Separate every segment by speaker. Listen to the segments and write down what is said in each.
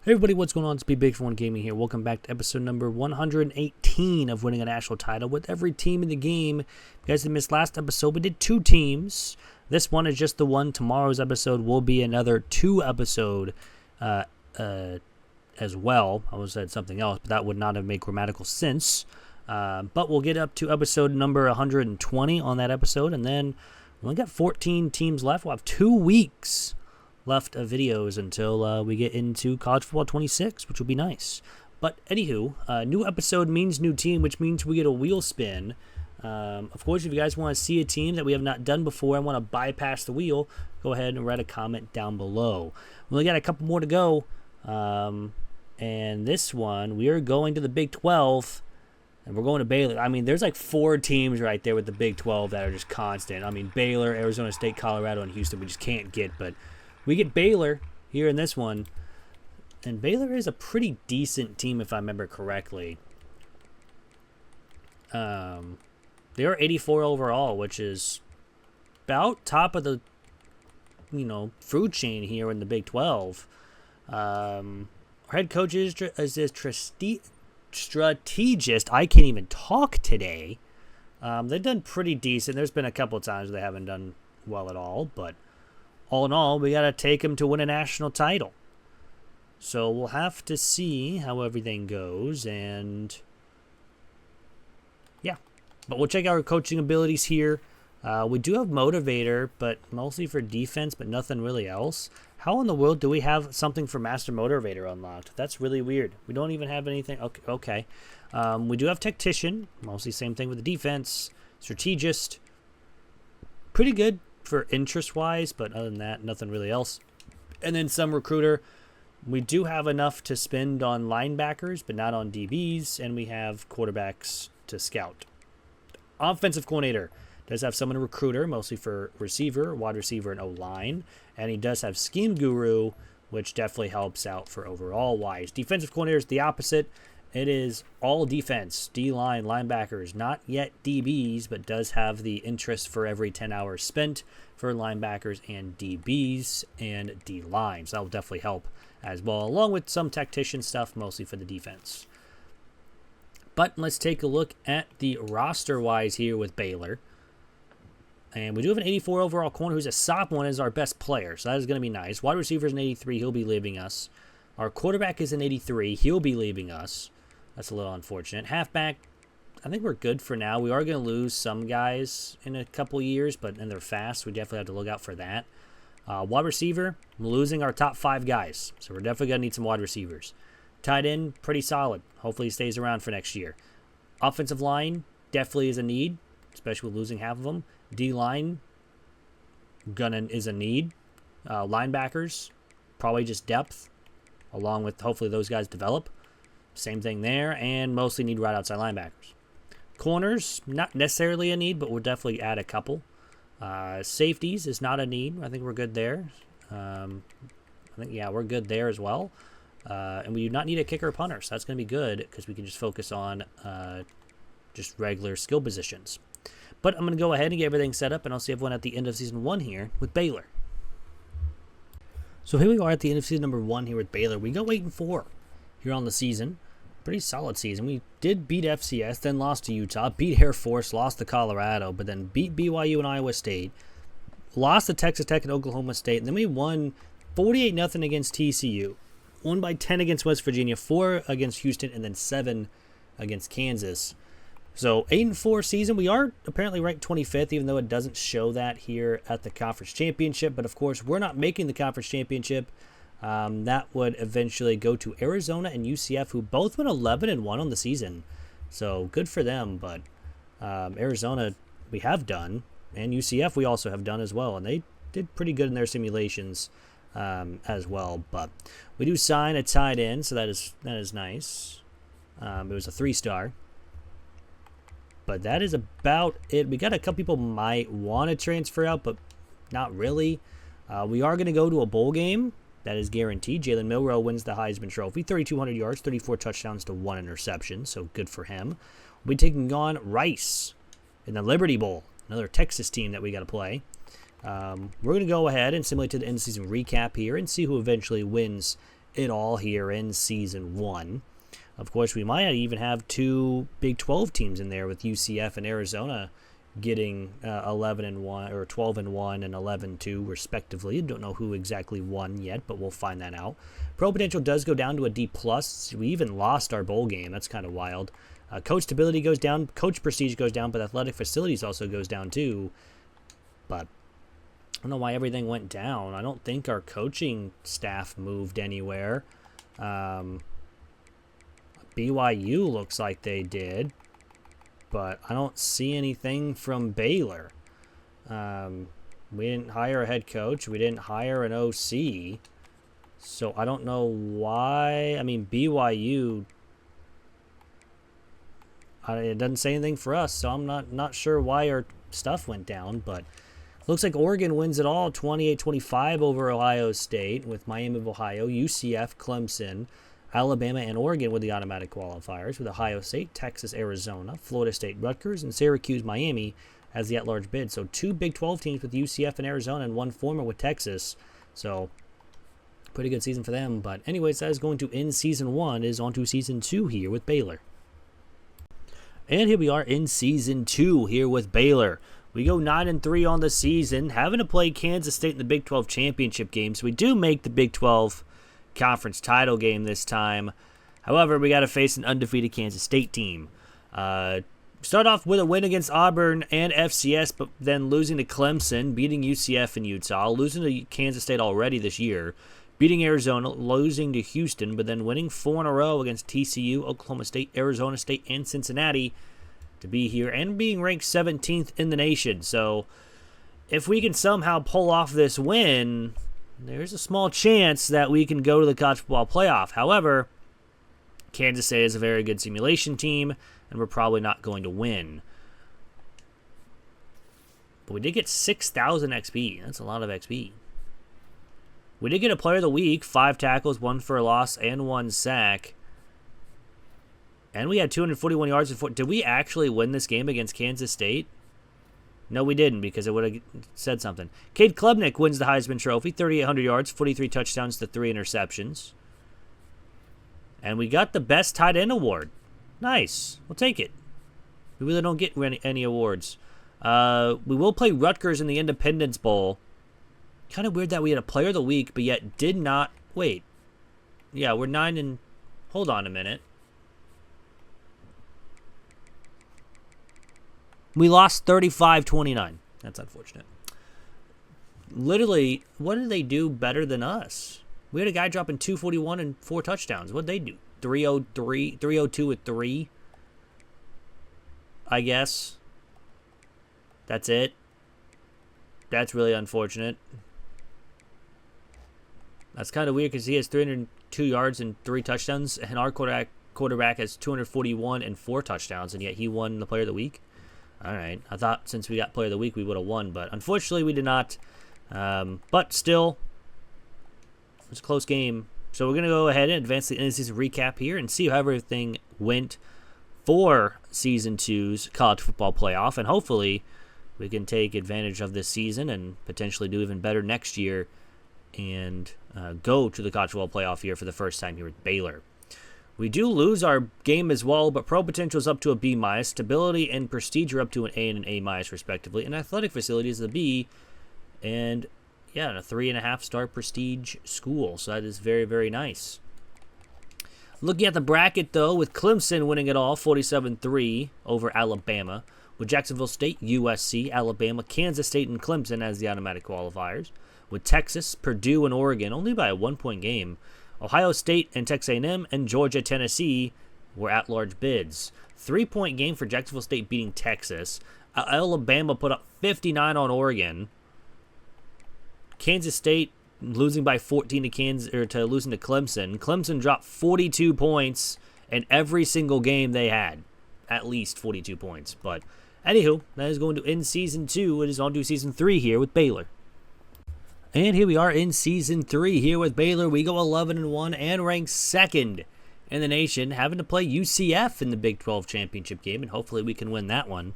Speaker 1: Hey everybody, what's going on? It's Big for One Gaming here. Welcome back to episode number 118 of Winning a National Title with every team in the game. If you guys did miss last episode, we did 2 teams. This one is just the one. Tomorrow's episode will be another 2 episode as well. I almost said something else, but that would not have made grammatical sense. But we'll get up to episode number 120 on that episode, and then we only got 14 teams left. We'll have 2 weeks left of videos until we get into College Football 26, which will be nice. But anywho, new episode means new team, which means we get a wheel spin. Of course, if you guys want to see a team that we have not done before and want to bypass the wheel, go ahead and write a comment down below. We only got a couple more to go. And this one, we are going to the Big 12, and we're going to Baylor. I mean, there's like 4 teams right there with the Big 12 that are just constant. I mean, Baylor, Arizona State, Colorado, and Houston we just can't get, but we get Baylor here in this one, and Baylor is a pretty decent team if I remember correctly. They are 84 overall, which is about top of the, food chain here in the Big 12. Our head coach is strategist. I can't even talk today. They've done pretty decent. There's been a couple of times they haven't done well at all, but all in all, we got to take them to win a national title. So we'll have to see how everything goes, and yeah. But we'll check out our coaching abilities here. We do have Motivator, but mostly for defense, but nothing really else. How in the world do we have something for Master Motivator unlocked? That's really weird. We don't even have anything. Okay. We do have Tactician, mostly same thing with the defense. Strategist, pretty good for interest-wise, but other than that, nothing really else. And then some recruiter. We do have enough to spend on linebackers, but not on DBs, and we have quarterbacks to scout. Offensive coordinator does have someone to recruiter, mostly for receiver, wide receiver, and O-line, and he does have scheme guru, which definitely helps out for overall-wise. Defensive coordinator is the opposite. It is all defense, D-line, linebackers, not yet DBs, but does have the interest for every 10 hours spent for linebackers and DBs and D-line. So that will definitely help as well, along with some tactician stuff, mostly for the defense. But let's take a look at the roster-wise here with Baylor. And we do have an 84 overall corner who's a sophomore and is our best player, so that is going to be nice. Wide receiver is an 83. He'll be leaving us. Our quarterback is an 83. He'll be leaving us. That's a little unfortunate. Halfback, I think we're good for now. We are going to lose some guys in a couple years, and they're fast. We definitely have to look out for that. Wide receiver, I'm losing our top 5 guys, so we're definitely going to need some wide receivers. Tight end, pretty solid. Hopefully he stays around for next year. Offensive line, definitely is a need, especially with losing half of them. D-line, is a need. Linebackers, probably just depth, along with hopefully those guys develop. Same thing there, and mostly need right outside linebackers. Corners, not necessarily a need, but we'll definitely add a couple. Safeties is not a need. I think we're good there. We're good there as well. And we do not need a kicker or punter, so that's going to be good because we can just focus on just regular skill positions. But I'm going to go ahead and get everything set up, and I'll see everyone at the end of Season 1 here with Baylor. So here we are at the end of Season number 1 here with Baylor. We go 8-4 here on the season. Pretty solid season. We did beat FCS, then lost to Utah, beat Air Force, lost to Colorado, but then beat BYU and Iowa State, lost to Texas Tech and Oklahoma State, and then we won 48-0 against TCU, won by 10 against West Virginia, 4 against Houston, and then 7 against Kansas. So 8-4 season. We are apparently ranked 25th, even though it doesn't show that here at the conference championship. But of course, we're not making the conference championship. That would eventually go to Arizona and UCF, who both went 11-1 on the season. So good for them. But Arizona we have done, and UCF we also have done as well, and they did pretty good in their simulations as well. But we do sign a tight end, so that is nice. It was a 3-star. But that is about it. We got a couple people might want to transfer out, but not really. We are going to go to a bowl game. That is guaranteed. Jalen Milroe wins the Heisman Trophy. 3,200 yards, 34 touchdowns to 1 interception. So good for him. We'll be taking on Rice in the Liberty Bowl. Another Texas team that we got to play. We're going to go ahead and simulate to the end of season recap here and see who eventually wins it all here in Season 1. Of course, we might even have 2 Big 12 teams in there with UCF and Arizona getting 11-1 or 12-1 and 11-2 respectively. Don't know who exactly won yet, but we'll find that out. Pro potential does go down to a D+. We even lost our bowl game. That's kind of wild. Coach stability goes down, coach prestige goes down, but athletic facilities also goes down too. But I don't know why everything went down. I don't think our coaching staff moved anywhere. BYU looks like they did, but I don't see anything from Baylor. We didn't hire a head coach. We didn't hire an OC. So I don't know why. I mean, BYU, it doesn't say anything for us, so I'm not sure why our stuff went down, but looks like Oregon wins it all, 28-25 over Ohio State, with Miami of Ohio, UCF, Clemson, Alabama, and Oregon with the automatic qualifiers, with Ohio State, Texas, Arizona, Florida State, Rutgers, and Syracuse, Miami as the at-large bid. So 2 Big 12 teams with UCF and Arizona, and 1 former with Texas. So pretty good season for them. But anyways, that is going to end Season 1. It is on to Season 2 here with Baylor. And here we are in Season 2 here with Baylor. We go 9-3 on the season, having to play Kansas State in the Big 12 championship game. So we do make the Big 12 conference title game this time. However, we got to face an undefeated Kansas State team. Start off with a win against Auburn and FCS, but then losing to Clemson, beating UCF and Utah, losing to Kansas State already this year, beating Arizona, losing to Houston, but then winning 4 in a row against TCU, Oklahoma State, Arizona State, and Cincinnati to be here, and being ranked 17th in the nation. So if we can somehow pull off this win, there's a small chance that we can go to the college football playoff. However, Kansas State is a very good simulation team, and we're probably not going to win. But we did get 6,000 XP. That's a lot of XP. We did get a player of the week, 5 tackles, 1 for a loss, and 1 sack. And we had 241 yards. Did we actually win this game against Kansas State? No, we didn't, because it would have said something. Cade Klubnik wins the Heisman Trophy, 3,800 yards, 43 touchdowns to 3 interceptions. And we got the Best Tight End Award. Nice. We'll take it. We really don't get any awards. We will play Rutgers in the Independence Bowl. Kind of weird that we had a player of the week, but yet did not... Wait. Yeah, we're 9 and... Hold on a minute. We lost 35-29. That's unfortunate. Literally, what did they do better than us? We had a guy dropping 241 and 4 touchdowns. What did they do? 302 with 3, I guess. That's it. That's really unfortunate. That's kind of weird because he has 302 yards and 3 touchdowns, and our quarterback has 241 and 4 touchdowns, and yet he won the Player of the Week. All right. I thought since we got Player of the Week, we would have won, but unfortunately we did not. But still, it was a close game. So we're going to go ahead and advance the end of season recap here and see how everything went for Season 2's college football playoff. And hopefully we can take advantage of this season and potentially do even better next year and go to the college football playoff here for the first time here at Baylor. We do lose our game as well, but pro potential is up to a B-. Stability and prestige are up to an A and an A- respectively. And athletic facility is a B. And yeah, a 3.5-star prestige school. So that is very, very nice. Looking at the bracket, though, with Clemson winning it all, 47-3 over Alabama. With Jacksonville State, USC, Alabama, Kansas State, and Clemson as the automatic qualifiers. With Texas, Purdue, and Oregon only by a 1-point game. Ohio State and Texas A&M and Georgia, Tennessee were at-large bids. 3-point game for Jacksonville State beating Texas. Alabama put up 59 on Oregon. Kansas State losing by 14 to losing to Clemson. Clemson dropped 42 points in every single game they had. At least 42 points. But anywho, that is going to end Season 2. It is on to Season 3 here with Baylor. And here we are in Season 3 here with Baylor. We go 11-1 and ranked 2nd in the nation, having to play UCF in the Big 12 championship game, and hopefully we can win that one.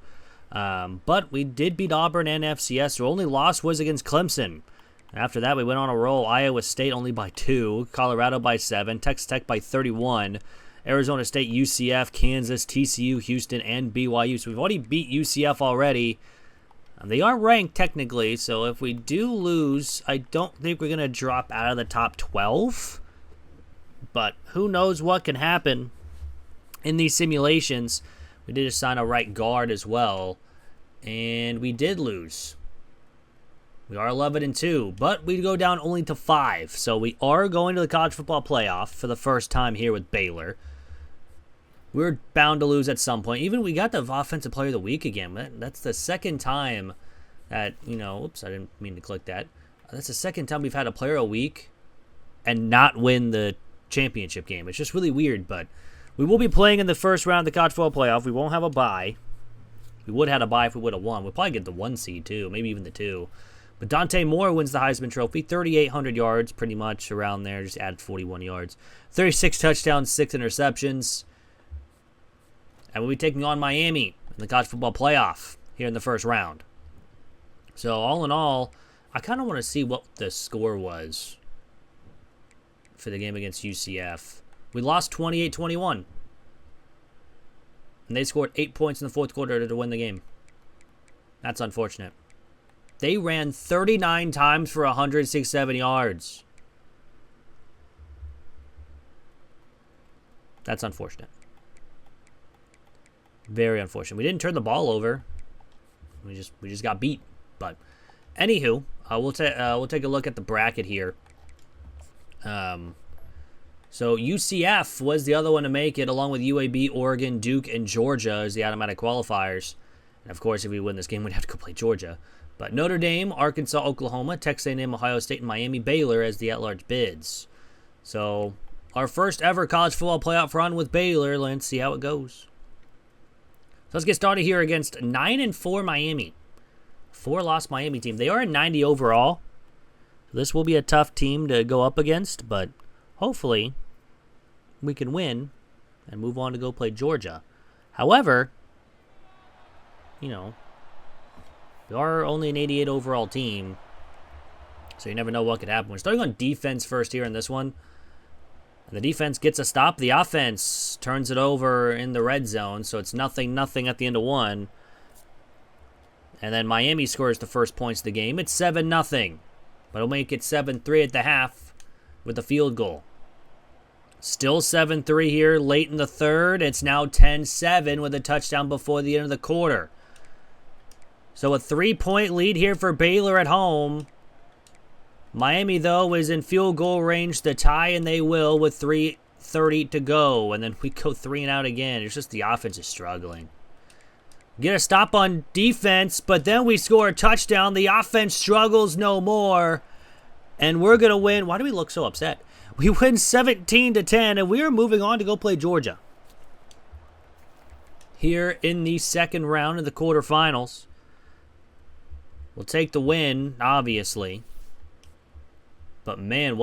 Speaker 1: But we did beat Auburn and FCS. Our only loss was against Clemson. After that, we went on a roll. Iowa State only by 2. Colorado by 7. Texas Tech by 31. Arizona State, UCF, Kansas, TCU, Houston, and BYU. So we've already beat UCF already. They are ranked technically, so if we do lose, I don't think we're going to drop out of the top 12. But who knows what can happen in these simulations. We did assign a right guard as well, and we did lose. We are 11-2, but we go down only to 5. So we are going to the college football playoff for the first time here with Baylor. We're bound to lose at some point. Even we got the offensive player of the week again. That's the second time that, oops, I didn't mean to click that. That's the second time we've had a player of the week and not win the championship game. It's just really weird, but we will be playing in the first round of the college football playoff. We won't have a bye. We would have had a bye if we would have won. We'll probably get the 1 seed too, maybe even the 2. But Dante Moore wins the Heisman Trophy, 3,800 yards, pretty much around there. Just add 41 yards. 36 touchdowns, 6 interceptions. And we'll be taking on Miami in the college football playoff here in the first round. So all in all, I kind of want to see what the score was for the game against UCF. We lost 28-21. And they scored 8 points in the fourth quarter to win the game. That's unfortunate. They ran 39 times for 167 yards. That's unfortunate. Very unfortunate. We didn't turn the ball over. We just got beat. But anywho, we'll take a look at the bracket here. So UCF was the other one to make it, along with UAB, Oregon, Duke, and Georgia as the automatic qualifiers. And of course, if we win this game, we'd have to go play Georgia. But Notre Dame, Arkansas, Oklahoma, Texas A&M, Ohio State, and Miami, Baylor as the at-large bids. So our first ever college football playoff run with Baylor. Let's see how it goes. So let's get started here against 9-4 Miami. 4-loss Miami team. They are at 90 overall. So this will be a tough team to go up against, but hopefully we can win and move on to go play Georgia. However, we are only an 88 overall team, so you never know what could happen. We're starting on defense first here in this one. And the defense gets a stop. The offense turns it over in the red zone, so it's 0-0 at the end of one. And then Miami scores the first points of the game. It's 7-0, but it'll make it 7-3 at the half with the field goal. Still 7-3 here late in the third. It's now 10-7 with a touchdown before the end of the quarter. So a 3-point lead here for Baylor at home. Miami, though, is in field goal range to tie, and they will with 3:30 to go. And then we go 3 and out again. It's just the offense is struggling. Get a stop on defense, but then we score a touchdown. The offense struggles no more. And we're going to win. Why do we look so upset? We win 17-10, and we are moving on to go play Georgia. Here in the second round of the quarterfinals. We'll take the win, obviously. But man,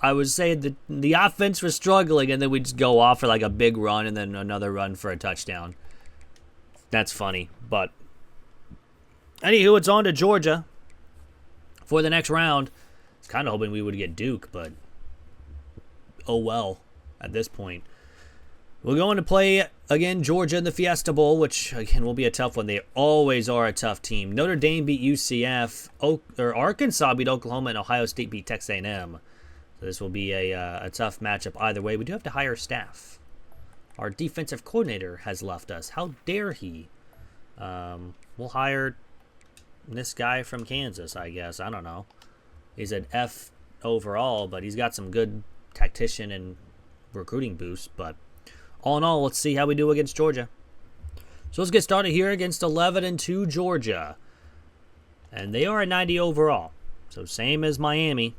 Speaker 1: I would say that the offense was struggling, and then we just go off for like a big run and then another run for a touchdown. That's funny. But anywho, it's on to Georgia for the next round. I was kind of hoping we would get Duke, but oh well at this point. We're going to play, again, Georgia in the Fiesta Bowl, which, again, will be a tough one. They always are a tough team. Notre Dame beat UCF. Arkansas beat Oklahoma, and Ohio State beat Texas A&M. So this will be a tough matchup either way. We do have to hire staff. Our defensive coordinator has left us. How dare he? We'll hire this guy from Kansas, I guess. I don't know. He's an F overall, but he's got some good tactician and recruiting boost, but all in all, let's see how we do against Georgia. So let's get started here against 11-2 Georgia. And they are at 90 overall. So same as Miami.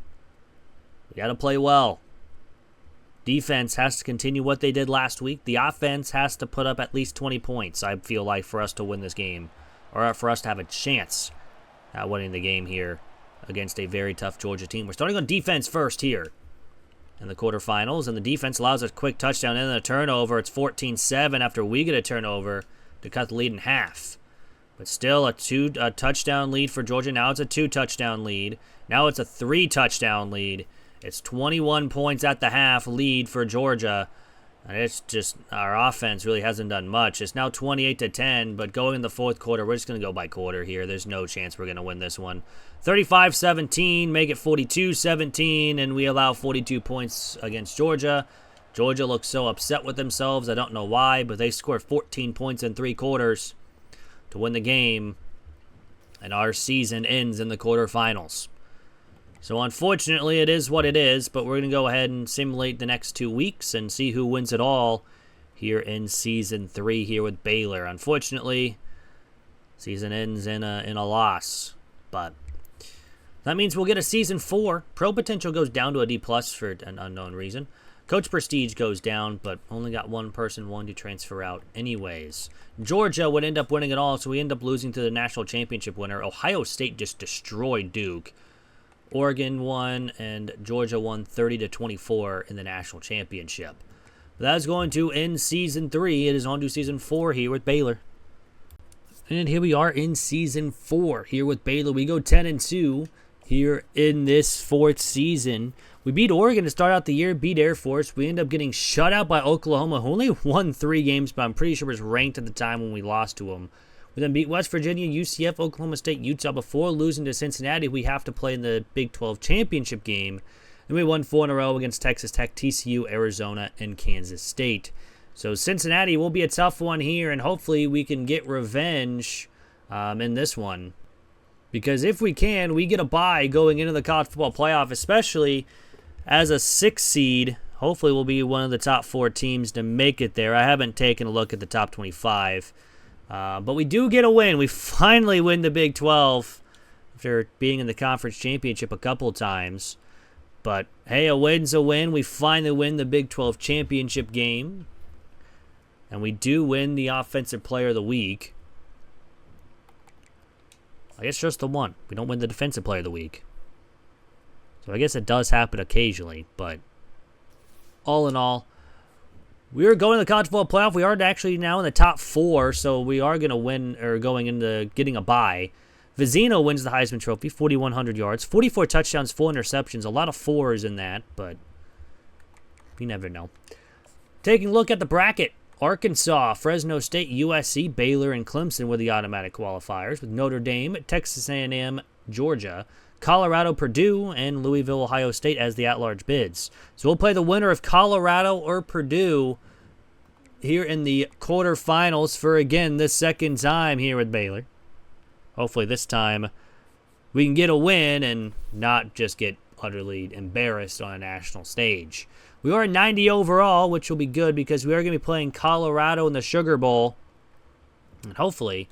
Speaker 1: We got to play well. Defense has to continue what they did last week. The offense has to put up at least 20 points, I feel like, for us to win this game. Or for us to have a chance at winning the game here against a very tough Georgia team. We're starting on defense first here in the quarterfinals, and the defense allows a quick touchdown and a turnover. It's 14-7 after we get a turnover to cut the lead in half. But still a touchdown lead for Georgia. Now it's a 2-touchdown lead. Now it's a 3-touchdown lead. It's 21 points at the half lead for Georgia. And it's just, our offense really hasn't done much. It's now 28-10, but going in the fourth quarter, we're just going to go by quarter here. There's no chance we're going to win this one. 35-17, make it 42-17, and we allow 42 points against Georgia. Georgia looks so upset with themselves. I don't know why, but they scored 14 points in 3 quarters to win the game, and our season ends in the quarterfinals. So unfortunately, it is what it is, but we're going to go ahead and simulate the next 2 weeks and see who wins it all here in Season 3 here with Baylor. Unfortunately, season ends in a loss, but that means we'll get a Season 4. Pro potential goes down to a D+ for an unknown reason. Coach prestige goes down, but only got one person wanting to transfer out anyways. Georgia would end up winning it all, so we end up losing to the national championship winner. Ohio State just destroyed Duke. Oregon won, and Georgia won 30-24 in the national championship. That is going to end Season 3. It is on to Season 4 here with Baylor. And here we are in Season 4 here with Baylor. We go 10-2 here in this 4th season. We beat Oregon to start out the year, beat Air Force. We end up getting shut out by Oklahoma, who only won 3 games, but I'm pretty sure was ranked at the time when we lost to them. We then beat West Virginia, UCF, Oklahoma State, Utah. Before losing to Cincinnati, we have to play in the Big 12 championship game. And we won 4 in a row against Texas Tech, TCU, Arizona, and Kansas State. So Cincinnati will be a tough one here, and hopefully we can get revenge in this one. Because if we can, we get a bye going into the college football playoff, especially as a 6 seed. Hopefully we'll be one of the top 4 teams to make it there. I haven't taken a look at the top 25. But we do get a win. We finally win the Big 12 after being in the conference championship a couple times. But, hey, a win's a win. We finally win the Big 12 championship game. And we do win the Offensive Player of the Week. I guess just the one. We don't win the Defensive Player of the Week. So I guess it does happen occasionally. But all in all, we are going to the college football playoff. We are actually now in the top 4, so we are going to win, or going into getting a bye. Vizino wins the Heisman Trophy, 4,100 yards, 44 touchdowns, 4 interceptions. A lot of 4s in that, but you never know. Taking a look at the bracket, Arkansas, Fresno State, USC, Baylor, and Clemson were the automatic qualifiers, with Notre Dame, Texas A&M, Georgia, Colorado, Purdue, and Louisville, Ohio State as the at-large bids. So we'll play the winner of Colorado or Purdue here in the quarterfinals for, again, the 2nd time here with Baylor. Hopefully this time we can get a win and not just get utterly embarrassed on a national stage. We are 90 overall, which will be good because we are going to be playing Colorado in the Sugar Bowl. And hopefully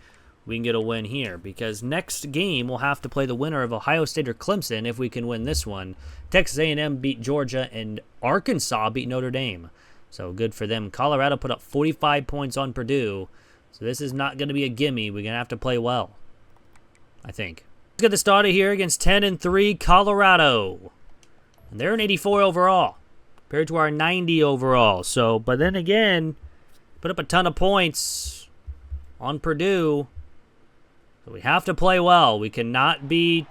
Speaker 1: we can get a win here, because next game we'll have to play the winner of Ohio State or Clemson if we can win this one. Texas A&M beat Georgia, and Arkansas beat Notre Dame. So good for them. Colorado put up 45 points on Purdue, so this is not going to be a gimme. We're going to have to play well, I think. Let's get the starter here against 10-3 Colorado. And they're an 84 overall compared to our 90 overall. So, but then again, put up a ton of points on Purdue. So we have to play well. We cannot be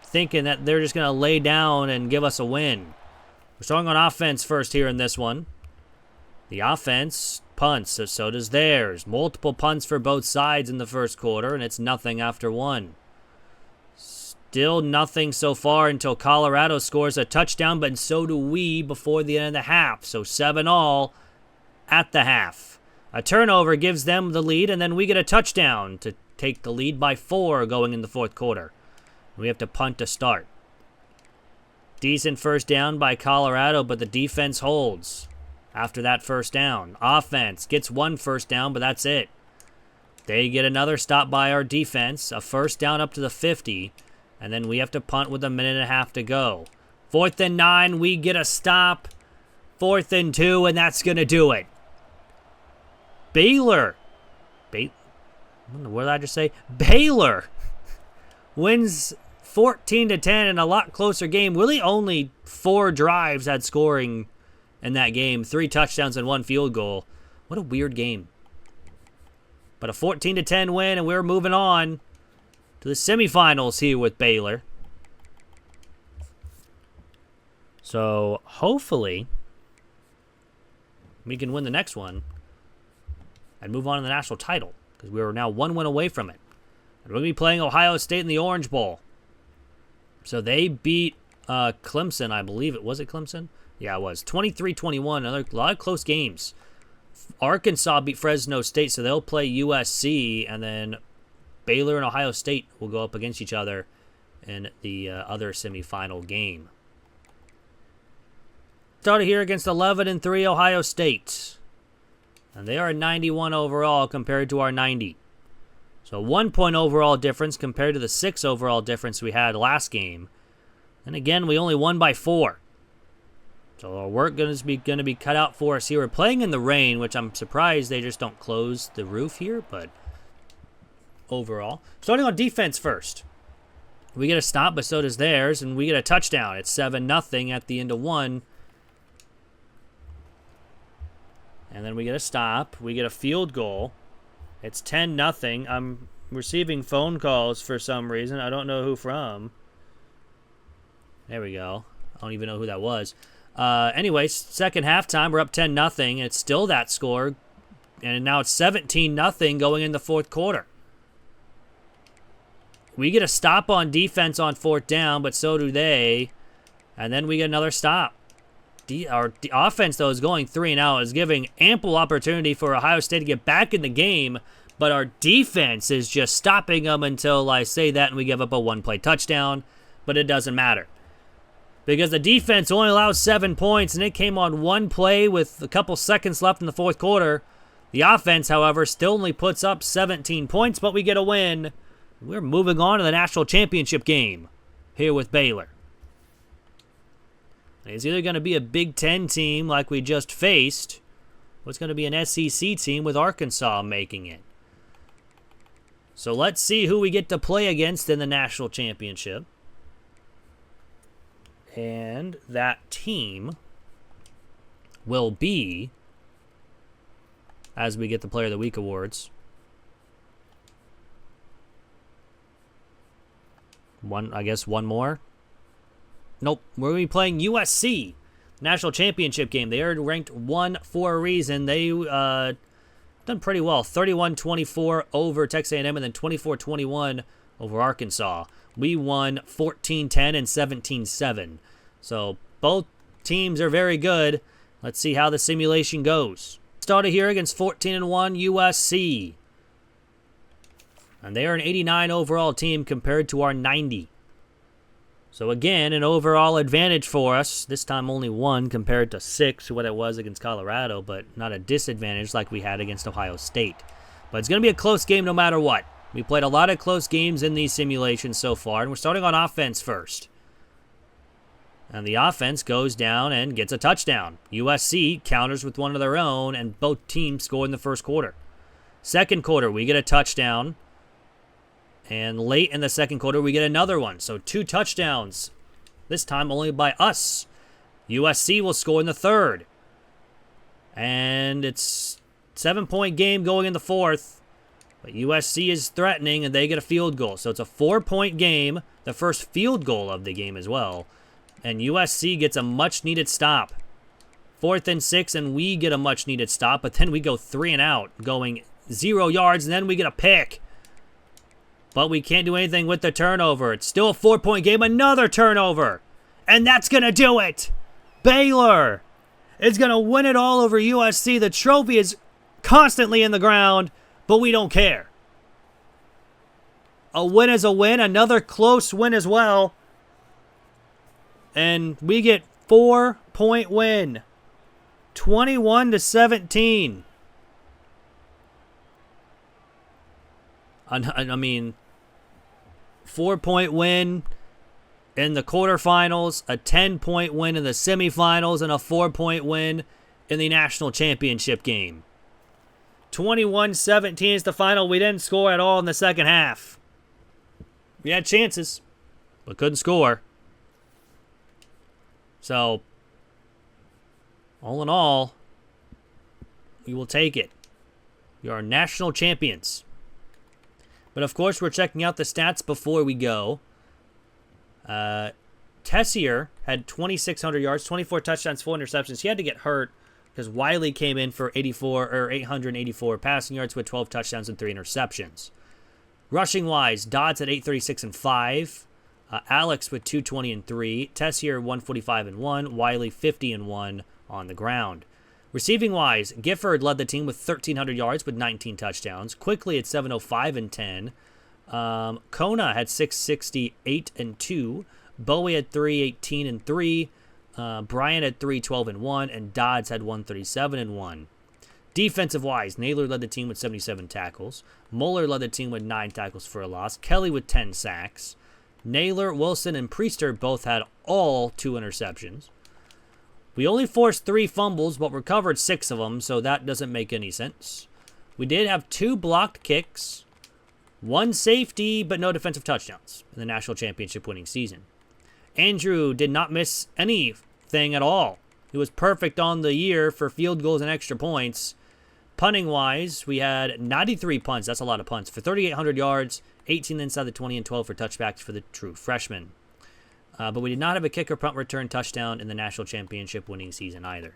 Speaker 1: thinking that they're just going to lay down and give us a win. We're starting on offense first here in this one. The offense punts, so does theirs. Multiple punts for both sides in the first quarter, and it's nothing after 1. Still nothing so far until Colorado scores a touchdown, but so do we before the end of the half. So 7-all at the half. A turnover gives them the lead, and then we get a touchdown to take the lead by 4 going in the fourth quarter. We have to punt to start. Decent first down by Colorado, but the defense holds after that first down. Offense gets 1 first down, but that's it. They get another stop by our defense, a first down up to the 50, and then we have to punt with 1.5 minutes to go. 4th and 9, we get a stop. 4th and 2, and that's going to do it. Baylor. What did I just say? Baylor wins 14-10 in a lot closer game. Really only 4 drives had scoring in that game. 3 touchdowns and 1 field goal. What a weird game. But a 14-10 win, and we're moving on to the semifinals here with Baylor. So hopefully we can win the next one and move on to the national title, because we are now 1 win away from it. And we're going to be playing Ohio State in the Orange Bowl. So they beat Clemson, I believe it. Was it Clemson? Yeah, it was. 23-21. A lot of close games. Arkansas beat Fresno State, so they'll play USC, and then Baylor and Ohio State will go up against each other in the other semifinal game. Started here against 11-3 Ohio State. And they are 91 overall compared to our 90. So 1 point overall difference compared to the 6 overall difference we had last game. And again, we only won by 4. So our work is going to be cut out for us here. We're playing in the rain, which I'm surprised they just don't close the roof here. But overall, starting on defense first. We get a stop, but so does theirs. And we get a touchdown. It's 7-0 at the end of 1. And then we get a stop. We get a field goal. It's 10-0. I'm receiving phone calls for some reason. I don't know who from. There we go. I don't even know who that was. Anyways, second halftime, we're up 10-0. It's still that score. And now it's 17-0 going in the fourth quarter. We get a stop on defense on fourth down, but so do they. And then we get another stop. Our offense, though, is going 3-and-out, is giving ample opportunity for Ohio State to get back in the game, but our defense is just stopping them until I say that and we give up a 1-play touchdown, but it doesn't matter. Because the defense only allows 7 points, and it came on 1 play with a couple seconds left in the fourth quarter. The offense, however, still only puts up 17 points, but we get a win. We're moving on to the national championship game here with Baylor. It's either going to be a Big Ten team like we just faced, or it's going to be an SEC team with Arkansas making it. So let's see who we get to play against in the national championship. And that team will be, as we get the Player of the Week awards, one more. Nope, we're going to be playing USC, national championship game. They are ranked 1 for a reason. They done pretty well, 31-24 over Texas A&M, and then 24-21 over Arkansas. We won 14-10 and 17-7. So both teams are very good. Let's see how the simulation goes. Started here against 14-1 USC. And they are an 89 overall team compared to our 90. So again, an overall advantage for us. This time only 1 compared to 6, what it was against Colorado, but not a disadvantage like we had against Ohio State. But it's going to be a close game no matter what. We played a lot of close games in these simulations so far, and we're starting on offense first. And the offense goes down and gets a touchdown. USC counters with one of their own, and both teams score in the first quarter. Second quarter, we get a touchdown. And late in the second quarter, we get another one. So 2 touchdowns. This time only by us. USC will score in the third. And it's 7-point game going in the fourth. But USC is threatening, and they get a field goal. So it's a 4-point game. The first field goal of the game as well. And USC gets a much-needed stop. 4th and 6, and we get a much-needed stop. But then we go 3-and-out, going 0 yards, and then we get a pick. But we can't do anything with the turnover. It's still a 4-point game. Another turnover. And that's going to do it. Baylor is going to win it all over USC. The trophy is constantly in the ground, but we don't care. A win is a win. Another close win as well. And we get 4-point win. 21-17. I mean, 4-point win in the quarterfinals, a 10-point win in the semifinals, and a 4-point win in the national championship game. 21-17 is the final. We didn't score at all in the second half. We had chances, but couldn't score. So, all in all, we will take it. We are national champions. But, of course, we're checking out the stats before we go. Tessier had 2,600 yards, 24 touchdowns, 4 interceptions. He had to get hurt because Wiley came in for 884 passing yards with 12 touchdowns and 3 interceptions. Rushing-wise, Dodds at 836 and 5. Alex with 220 and 3. Tessier 145 and 1. Wiley 50 and 1 on the ground. Receiving-wise, Gifford led the team with 1,300 yards with 19 touchdowns. Quickly at 705 and 10. Kona had 668 and 2. Bowie had 318 and 3. Bryant had 312 and 1. And Dodds had 137 and 1. Defensive-wise, Naylor led the team with 77 tackles. Moeller led the team with 9 tackles for a loss. Kelly with 10 sacks. Naylor, Wilson, and Priester both had all 2 interceptions. We only forced 3 fumbles, but recovered 6 of them, so that doesn't make any sense. We did have 2 blocked kicks, 1 safety, but no defensive touchdowns in the national championship winning season. Andrew did not miss anything at all. He was perfect on the year for field goals and extra points. Punting-wise, we had 93 punts. That's a lot of punts. For 3,800 yards, 18 inside the 20, and 12 for touchbacks for the true freshman. But we did not have a kick or punt return touchdown in the national championship winning season either.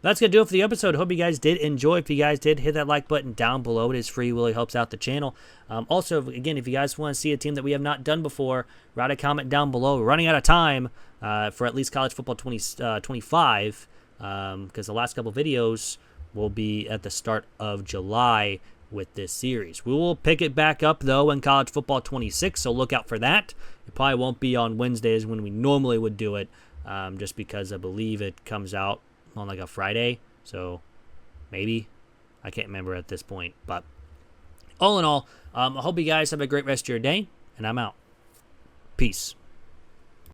Speaker 1: That's going to do it for the episode. Hope you guys did enjoy. If you guys did, hit that like button down below. It is free. Really helps out the channel. Also, again, if you guys want to see a team that we have not done before, write a comment down below. We're running out of time for at least college football 2025 because the last couple videos will be at the start of July with this series. We will pick it back up, though, in college football 26, so look out for that. It probably won't be on Wednesdays when we normally would do it, just because I believe it comes out on like a Friday, so maybe. I can't remember at this point, but all in all, I hope you guys have a great rest of your day, and I'm out. Peace.